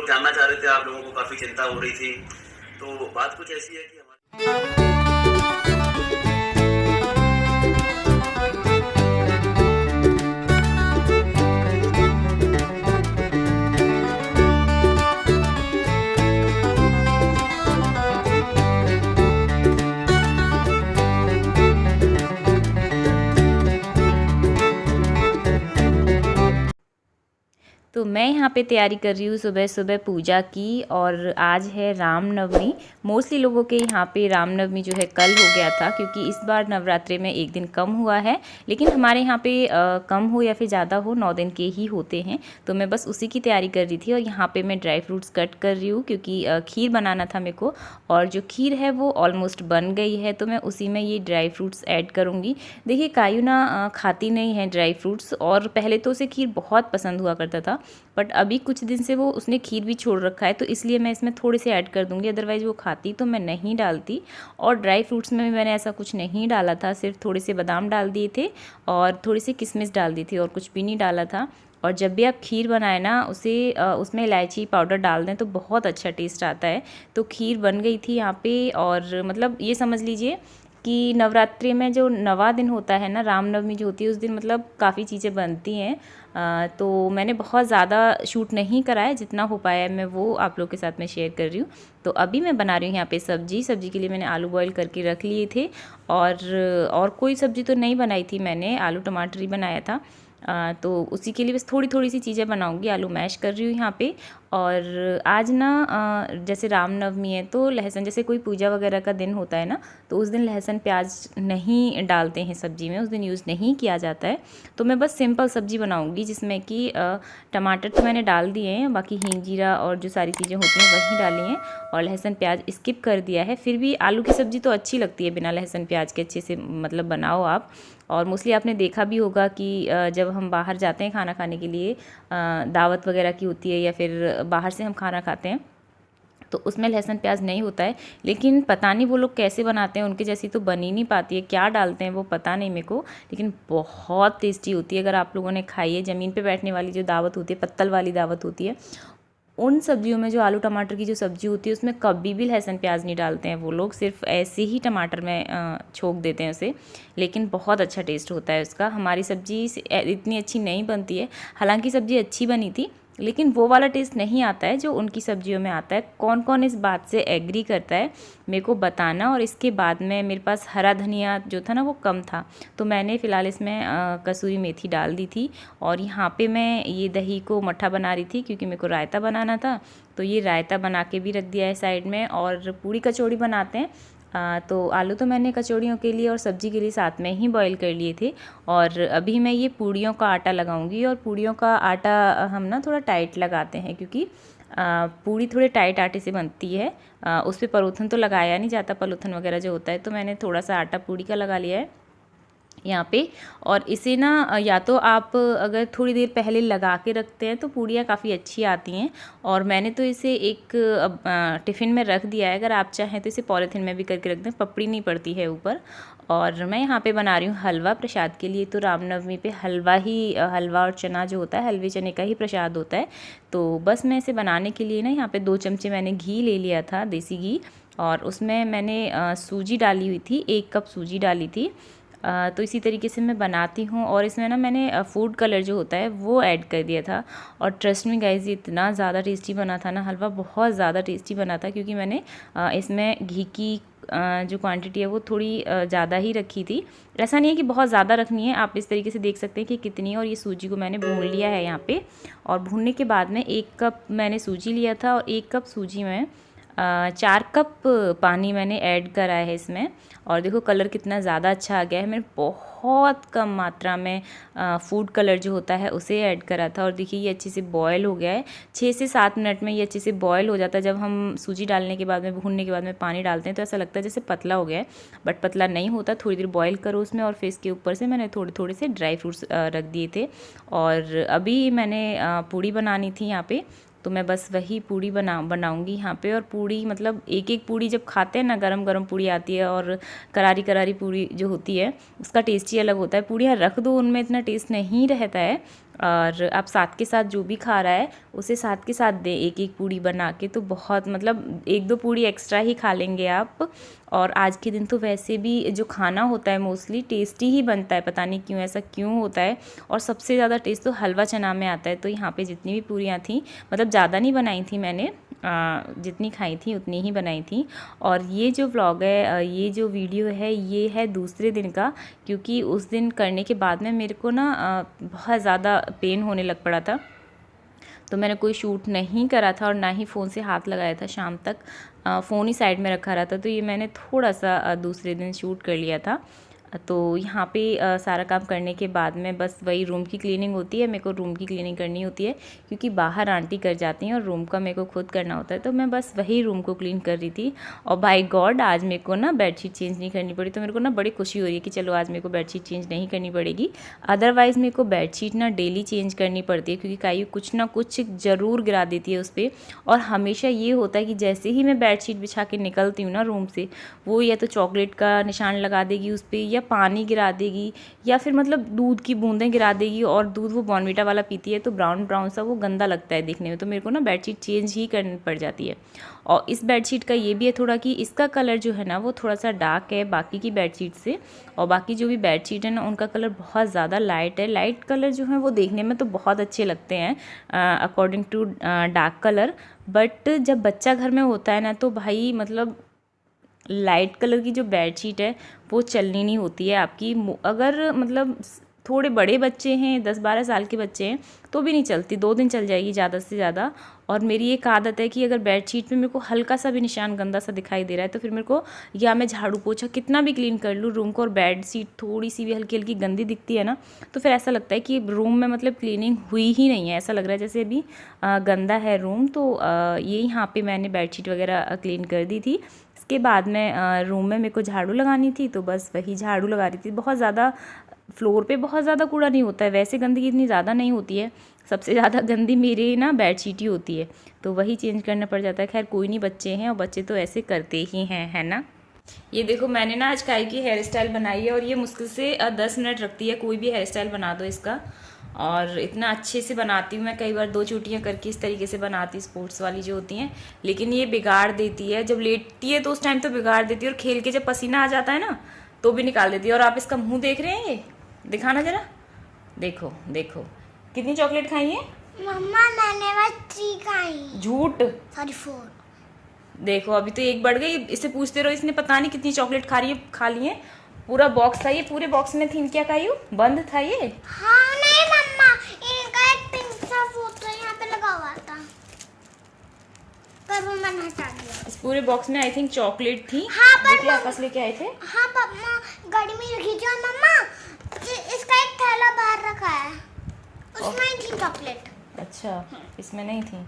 लोग जानना चाह रहे थे, आप लोगों को काफ़ी चिंता हो रही थी। तो बात कुछ ऐसी है कि तो मैं यहाँ पे तैयारी कर रही हूँ सुबह सुबह पूजा की। और आज है रामनवमी। मोस्टली लोगों के यहाँ पे रामनवमी जो है कल हो गया था, क्योंकि इस बार नवरात्रि में एक दिन कम हुआ है। लेकिन हमारे यहाँ पे कम हो या फिर ज़्यादा हो, 9 दिन के ही होते हैं। तो मैं बस उसी की तैयारी कर रही थी। और यहाँ पे मैं ड्राई फ्रूट्स कट कर रही हूँ, क्योंकि खीर बनाना था मेरे को। और जो खीर है वो ऑलमोस्ट बन गई है, तो मैं उसी में ये ड्राई फ्रूट्स ऐड करूँगी। देखिए कायू ना खाती नहीं है ड्राई फ्रूट्स, और पहले तो उसे खीर बहुत पसंद हुआ करता था, बट अभी कुछ दिन से वो उसने खीर भी छोड़ रखा है, तो इसलिए मैं इसमें थोड़े से ऐड कर दूंगी। अदरवाइज़ वो खाती तो मैं नहीं डालती। और ड्राई फ्रूट्स में भी मैंने ऐसा कुछ नहीं डाला था, सिर्फ थोड़े से बादाम डाल दिए थे और थोड़ी सी किशमिश डाल दी थी, और कुछ भी नहीं डाला था। और जब भी आप खीर बनाए ना, उसमें इलायची पाउडर डाल दें तो बहुत अच्छा टेस्ट आता है। तो खीर बन गई थी यहाँ पे। और मतलब ये समझ लीजिए कि नवरात्रि में जो 9वां दिन होता है ना, रामनवमी जो होती है, उस दिन मतलब काफ़ी चीज़ें बनती हैं। तो मैंने बहुत ज़्यादा शूट नहीं करा है, जितना हो पाया है मैं वो आप लोग के साथ में शेयर कर रही हूँ। तो अभी मैं बना रही हूँ यहाँ पे सब्जी के लिए मैंने आलू बॉईल करके रख लिए थे। और कोई सब्ज़ी तो नहीं बनाई थी मैंने, आलू टमाटर ही बनाया था। तो उसी के लिए बस थोड़ी थोड़ी सी चीज़ें बनाऊंगी। आलू मैश कर रही हूँ यहाँ पे। और आज ना जैसे रामनवमी है, तो लहसुन, जैसे कोई पूजा वगैरह का दिन होता है ना, तो उस दिन लहसुन प्याज नहीं डालते हैं सब्ज़ी में, उस दिन यूज़ नहीं किया जाता है। तो मैं बस सिंपल सब्ज़ी बनाऊंगी, जिसमें कि टमाटर तो मैंने डाल दिए हैं, बाकी हींग जीरा और जो सारी चीज़ें होती हैं वही डाली हैं, और लहसुन प्याज स्किप कर दिया है। फिर भी आलू की सब्ज़ी तो अच्छी लगती है बिना लहसुन प्याज के, अच्छे से मतलब बनाओ आप। और मोस्टली आपने देखा भी होगा कि जब हम बाहर जाते हैं खाना खाने के लिए, दावत वगैरह की होती है या फिर बाहर से हम खाना खाते हैं, तो उसमें लहसुन प्याज नहीं होता है। लेकिन पता नहीं वो लोग कैसे बनाते हैं, उनके जैसी तो बन ही नहीं पाती है। क्या डालते हैं वो पता नहीं मेरे को, लेकिन बहुत टेस्टी होती है। अगर आप लोगों ने खाई है, ज़मीन पे बैठने वाली जो दावत होती है, पत्तल वाली दावत होती है, उन सब्जियों में जो आलू टमाटर की जो सब्ज़ी होती है, उसमें कभी भी लहसुन प्याज नहीं डालते हैं वो लोग, सिर्फ ऐसे ही टमाटर में छोंक देते हैं उसे। लेकिन बहुत अच्छा टेस्ट होता है उसका। हमारी सब्ज़ी इतनी अच्छी नहीं बनती है, हालांकि सब्ज़ी अच्छी बनी थी, लेकिन वो वाला टेस्ट नहीं आता है जो उनकी सब्जियों में आता है। कौन कौन इस बात से एग्री करता है मेरे को बताना। और इसके बाद में मेरे पास हरा धनिया जो था ना, वो कम था, तो मैंने फ़िलहाल इसमें कसूरी मेथी डाल दी थी। और यहाँ पे मैं ये दही को मट्ठा बना रही थी, क्योंकि मेरे को रायता बनाना था। तो ये रायता बना के भी रख दिया है साइड में। और पूड़ी कचौड़ी बनाते हैं, तो आलू तो मैंने कचौड़ियों के लिए और सब्ज़ी के लिए साथ में ही बॉईल कर लिए थे। और अभी मैं ये पूड़ियों का आटा लगाऊंगी। और पूड़ियों का आटा हम ना थोड़ा टाइट लगाते हैं, क्योंकि पूड़ी थोड़े टाइट आटे से बनती है। उस पर परोथन तो लगाया नहीं जाता, पलोथन वगैरह जो होता है, तो मैंने थोड़ा सा आटा पूड़ी का लगा लिया है यहाँ पे। और इसे ना या तो आप अगर थोड़ी देर पहले लगा के रखते हैं तो पूड़ियाँ काफ़ी अच्छी आती हैं। और मैंने तो इसे एक टिफ़िन में रख दिया है, अगर आप चाहें तो इसे पॉलीथिन में भी करके रख दें, पपड़ी नहीं पड़ती है ऊपर। और मैं यहाँ पे बना रही हूँ हलवा प्रसाद के लिए। तो रामनवमी पे हलवा और चना जो होता है, हलवे चने का ही प्रसाद होता है। तो बस मैं इसे बनाने के लिए ना, यहाँ पे 2 चमचे मैंने घी ले लिया था, देसी घी। और उसमें मैंने सूजी डाली हुई थी, 1 कप सूजी डाली थी। तो इसी तरीके से मैं बनाती हूँ। और इसमें ना मैंने फूड कलर जो होता है वो ऐड कर दिया था। और ट्रस्ट मी गाइस, इतना ज़्यादा टेस्टी बना था ना हलवा, बहुत ज़्यादा टेस्टी बना था, क्योंकि मैंने इसमें घी की जो क्वांटिटी है वो थोड़ी ज़्यादा ही रखी थी। ऐसा नहीं है कि बहुत ज़्यादा रखनी है, आप इस तरीके से देख सकते हैं कि कितनी है। और ये सूजी को मैंने भून लिया है यहाँ पे। और भूनने के बाद में 1 कप मैंने सूजी लिया था, और 1 कप सूजी में 4 कप पानी मैंने ऐड करा है इसमें। और देखो कलर कितना ज़्यादा अच्छा आ गया है। मैंने बहुत कम मात्रा में फूड कलर जो होता है उसे ऐड करा था। और देखिए ये अच्छे से बॉयल हो गया है, 6 से 7 मिनट में ये अच्छे से बॉयल हो जाता है। जब हम सूजी डालने के बाद में, भूनने के बाद में पानी डालते हैं, तो ऐसा लगता है जैसे पतला हो गया है, बट पतला नहीं होता। थोड़ी देर बॉयल करो उसमें। और फिर इसके ऊपर से मैंने थोड़े थोड़े से ड्राई फ्रूट्स रख दिए थे। और अभी मैंने पूड़ी बनानी थी यहाँ पे, तो मैं बस वही पूड़ी बनाऊंगी यहाँ पे। और पूड़ी मतलब एक एक पूड़ी जब खाते हैं ना, गरम गरम पूड़ी आती है, और करारी करारी पूड़ी जो होती है, उसका टेस्ट ही अलग होता है। पूड़ियाँ रख दो उनमें इतना टेस्ट नहीं रहता है, और आप साथ के साथ जो भी खा रहा है उसे साथ के साथ दें, एक एक पूड़ी बना के, तो बहुत मतलब 1-2 पूड़ी एक्स्ट्रा ही खा लेंगे आप। और आज के दिन तो वैसे भी जो खाना होता है मोस्टली टेस्टी ही बनता है, पता नहीं क्यों ऐसा क्यों होता है। और सबसे ज़्यादा टेस्ट तो हलवा चना में आता है। तो यहाँ पे जितनी भी पूरियाँ थी, मतलब ज़्यादा नहीं बनाई थी मैंने, जितनी खाई थी उतनी ही बनाई थी। और ये जो व्लॉग है, ये जो वीडियो है, ये है दूसरे दिन का, क्योंकि उस दिन करने के बाद में मेरे को ना बहुत ज़्यादा पेन होने लग पड़ा था, तो मैंने कोई शूट नहीं करा था और ना ही फ़ोन से हाथ लगाया था शाम तक। फ़ोन ही साइड में रखा रहा था, तो ये मैंने थोड़ा सा दूसरे दिन शूट कर लिया था। तो यहाँ पे सारा काम करने के बाद में बस वही रूम की क्लीनिंग होती है, मेरे को रूम की क्लीनिंग करनी होती है, क्योंकि बाहर आंटी कर जाती हैं और रूम का मेरे को खुद करना होता है। तो मैं बस वही रूम को क्लीन कर रही थी। और बाय गॉड आज मेरे को ना बेडशीट चेंज नहीं करनी पड़ी, तो मेरे को ना बड़ी खुशी हो रही है कि चलो आज मेरे को बेडशीट चेंज नहीं करनी पड़ेगी। अदरवाइज़ मेरे को बेडशीट ना डेली चेंज करनी पड़ती है, क्योंकि कायू कुछ ना कुछ ज़रूर गिरा देती है उस पर। और हमेशा ये होता है कि जैसे ही मैं बेडशीट बिछा के निकलती हूँ ना रूम से, वो या तो चॉकलेट का निशान लगा देगी उस पर, या पानी गिरा देगी, या फिर मतलब दूध की बूंदें गिरा देगी। और दूध वो बॉर्नवीटा वाला पीती है, तो ब्राउन ब्राउन सा वो गंदा लगता है दिखने में, तो मेरे को ना बेडशीट चेंज ही करनी पड़ जाती है। और इस बेडशीट का ये भी है थोड़ा कि इसका कलर जो है ना वो थोड़ा सा डार्क है बाकी की बेडशीट से, और बाकी जो भी बेडशीट है ना उनका कलर बहुत ज़्यादा लाइट है। लाइट कलर जो है वो देखने में तो बहुत अच्छे लगते हैं according to dark colour, but जब बच्चा घर में होता है ना तो भाई मतलब लाइट कलर की जो बेडशीट है वो चलनी नहीं होती है आपकी। अगर मतलब थोड़े बड़े बच्चे हैं, 10-12 साल के बच्चे हैं, तो भी नहीं चलती, 2 दिन चल जाएगी ज़्यादा से ज़्यादा। और मेरी एक आदत है कि अगर बेडशीट पे मेरे को हल्का सा भी निशान गंदा सा दिखाई दे रहा है, तो फिर मेरे को, या मैं झाड़ू पोछा कितना भी क्लीन कर लूँ रूम को, और बेडशीट थोड़ी सी भी हल्की हल्की गंदी दिखती है ना, तो फिर ऐसा लगता है कि रूम में मतलब क्लीनिंग हुई ही नहीं है, ऐसा लग रहा है जैसे अभी गंदा है रूम। तो ये यहाँ पर मैंने बेडशीट वगैरह क्लीन कर दी थी। इसके बाद में रूम में मेरे को झाड़ू लगानी थी, तो बस वही झाड़ू लगा रही थी। बहुत ज़्यादा फ्लोर पे बहुत ज़्यादा कूड़ा नहीं होता है, वैसे गंदगी इतनी ज़्यादा नहीं होती है, सबसे ज़्यादा गंदी मेरी ना बेडशीट ही होती है, तो वही चेंज करना पड़ जाता है। खैर कोई नहीं, बच्चे हैं और बच्चे तो ऐसे करते ही हैं, है ना। ये देखो मैंने ना आज काई की हेयर स्टाइल बनाई है, और ये मुश्किल से 10 मिनट रखती है, कोई भी हेयर स्टाइल बना दो इसका। और इतना अच्छे से बनाती हूँ मैं, कई बार 2 चोटियाँ करके इस तरीके से बनाती, स्पोर्ट्स वाली जो होती हैं, लेकिन ये बिगाड़ देती है। जब लेटती है तो उस टाइम तो बिगाड़ देती है, और खेल के जब पसीना आ जाता है ना तो भी निकाल देती है। और आप इसका मुंह देख रहे हैं, ये दिखाना जरा, देखो देखो कितनी चॉकलेट खाई है मम्मा, मैंने बस 3 खाई। झूठ, सॉरी 4। देखो अभी तो 1 बढ़ गई। इससे पूछते रहो इसने पता नहीं कितनी चॉकलेट खा ली है। पूरा बॉक्स था ये, पूरे बॉक्स में थी क्या खाई, बंद था ये। हाँ नहीं मम्मा, इनका एक पिंक सा फोटो यहाँ पे लगा हुआ था, पर वो मैंने हटा दिया। इस पूरे बॉक्स में आई थिंक चॉकलेट थी। हाँ, पर क्या आपस लेके आए थे। हाँ मम्मा, गाड़ी में रखी थी। और मम्मा इसका एक थैला बाहर रखा है, उसमें ही थी चॉकलेट। अच्छा, इसमें नहीं थी।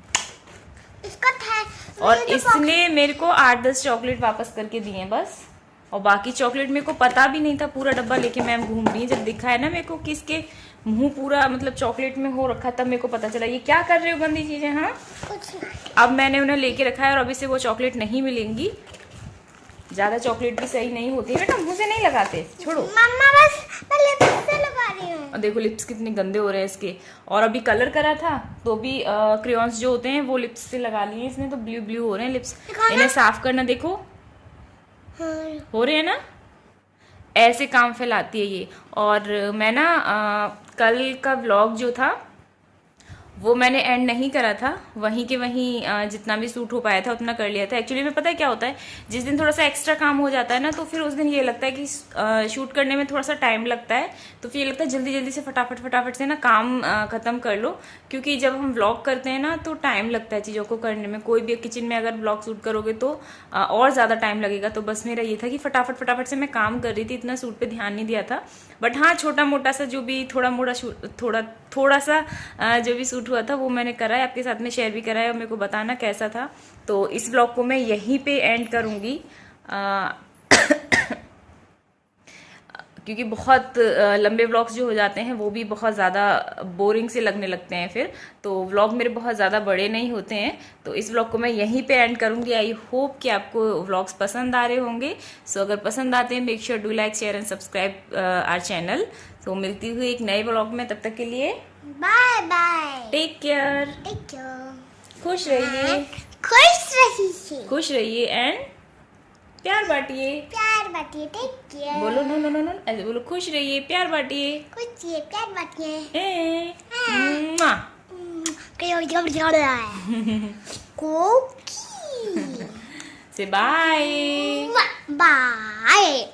इसका था, और इसने मेरे को 8-10 चॉकलेट वापस करके दिए बस, और बाकी चॉकलेट मेरे को पता भी नहीं था। पूरा डब्बा लेके मैम घूम रही है, जब दिखा है ना मेरे को कि इसके मुंह पूरा मतलब चॉकलेट में हो रखा, तब मेरे को पता चला ये क्या कर रहे हो गंदी चीजें। हाँ कुछ नहीं। अब मैंने उन्हें लेके रखा है, और अभी से वो चॉकलेट नहीं मिलेंगी। ज्यादा चॉकलेट भी सही नहीं होती है बेटा, मुंह से नहीं लगाते, छोड़ो। मम्मा बस मैं लिपस्टिक से लगा रही हूँ। और देखो लिप्स कितने गंदे हो रहे हैं इसके। और अभी कलर करा था तो भी क्रेयॉन्स जो होते हैं वो लिप्स से लगा लिए इसने, तो ब्लू ब्लू हो रहे हैं लिप्स। इन्हें साफ करना, देखो हो रहे हैं ना, ऐसे काम फैलाती है ये। और मैं ना कल का व्लॉग जो था वो मैंने एंड नहीं करा था, वहीं के वहीं जितना भी सूट हो पाया था उतना कर लिया था। एक्चुअली में पता है क्या होता है, जिस दिन थोड़ा सा एक्स्ट्रा काम हो जाता है ना, तो फिर उस दिन ये लगता है कि शूट करने में थोड़ा सा टाइम लगता है, तो फिर ये लगता है जल्दी जल्दी से फटाफट से ना काम खत्म कर लो। क्योंकि जब हम व्लॉग करते हैं ना तो टाइम लगता है चीज़ों को करने में। कोई भी किचन में अगर व्लॉग शूट करोगे तो और ज़्यादा टाइम लगेगा। तो बस मेरा ये था कि फटाफट से मैं काम कर रही थी, इतना सूट पे ध्यान नहीं दिया था। बट हाँ, छोटा मोटा सा जो भी थोड़ा सा जो भी सूट हुआ था वो मैंने करा है, आपके साथ में शेयर भी करा है, और मेरे को बताना कैसा था। तो इस व्लॉग को मैं यहीं पे एंड करूँगी क्योंकि बहुत लंबे व्लॉग्स जो हो जाते हैं वो भी बहुत ज़्यादा बोरिंग से लगने लगते हैं फिर। तो व्लॉग मेरे बहुत ज़्यादा बड़े नहीं होते हैं, तो इस व्लॉग को मैं यहीं पे एंड करूँगी। आई होप कि आपको व्लॉग्स पसंद आ रहे होंगे। सो अगर पसंद आते हैं, make sure do like share and subscribe our channel. तो मिलती हुई एक नए व्लॉग में, तब तक के लिए bye bye. Take care. Take care. खुश रहिए। खुश रहिए। खुश रहिए एंड प्यार बांटिए। प्यार बांटिए। Take care. बोलो नो नो नो नो, ऐसे बोलो, खुश रहिए, प्यार बांटिए। खुश रहिए, प्यार बांटिए। मुआ। कोकी। से बाय। बाय।